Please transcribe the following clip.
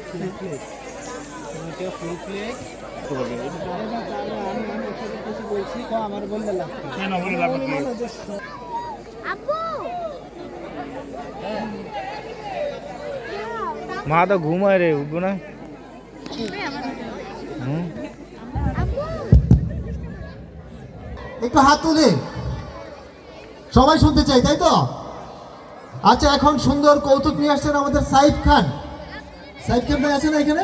Full plate বলছি আমার বলতে মা তো ঘুমায় রে, উঠবো না। একটু হাত তুলে সবাই শুনতে চাই, তাই তো? আচ্ছা, এখন সুন্দর কৌতুক নিয়ে আসছেন আমাদের সাইফ খান। সাইফ খান ভাই আছে না এখানে?